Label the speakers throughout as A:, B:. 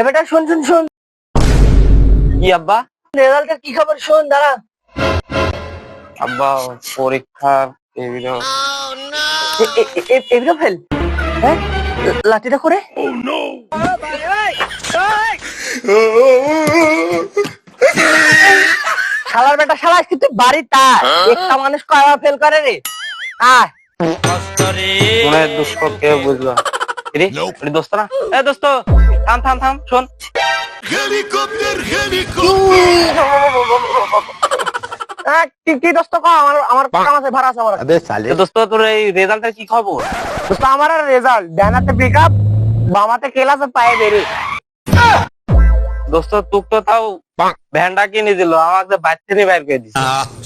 A: বেটা শোন শোন শোন।
B: কি আব্বা?
A: রেজাল্টের কি খবর শোন, দাঁড়া।
B: আব্বা পরীক্ষার
A: এগুলো ফেল। হ্যাঁ, লাঠিটা করে। শালার বেটা শালা, আজকে তুই বাড়ি তা একটা মানুষ কয়বার ফেল করে রে? আয়
B: মনে হয় দুঃখ কেউ বুঝলো রে। দোস্ত না, এ দোস্ত থাম থাম থাম, শোন।
A: কি দোস্ত কও, আমার আমার কাম আছে, ভাড়া আছে আমার।
B: দোস্ত তোর এই রেজাল্টের কি খবর?
A: দোস্ত আমার রেজাল্ট ডানাতে পিক আপ, বামাতে ক্লাসে পায়ে বেরি।
B: দোস্ত তুক তো তাও ভ্যানটা কিনে দিল, আমাকে বাচ্চা নিয়ে বাইর করে দিছে।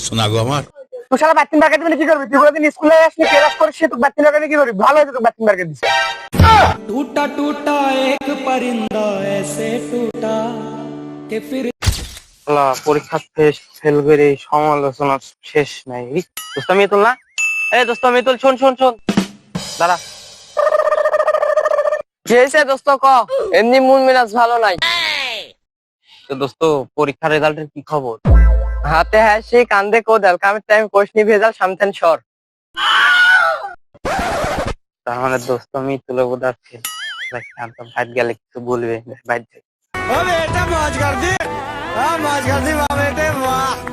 C: শোনা গো আমার।
A: তুই শালা বাচ্চিন বারকে দিবি কি করবি? তুই কোনদিন স্কুলে আসলি ক্লাস করিস, তুই বাচ্চিন বারকে কি করবি? ভালো হয়েছে তুই বাচ্চিন বারকে দিছিস।
D: टूटा टूटा एक परिंदा ऐसे टूटा कि फिर
B: আল্লাহ, পরীক্ষা ফেল করে সমালোচনা শেষ নাই। দোস্ত মিতুল না, এই দোস্ত মিতুল, শোন শোন শোন, দাঁড়া।
A: কি হয়েছে দোস্ত ক? এমনি মন মেজাজ ভালো নাই।
B: তো দোস্ত পরীক্ষার রেজাল্টের কি খবর?
A: হাতে হাসি কান্দে কোদাল, কামের টাইম কোশনি ভেজাল সামথেন সর।
B: তার মানে দোস্ত মিতুলে বোঝাচ্ছে ভাত গেলে কিছু বলবে বাইর।
D: ओ बेटा मौज कर दी, हाँ मौज कर दी वाह बेटे वाह।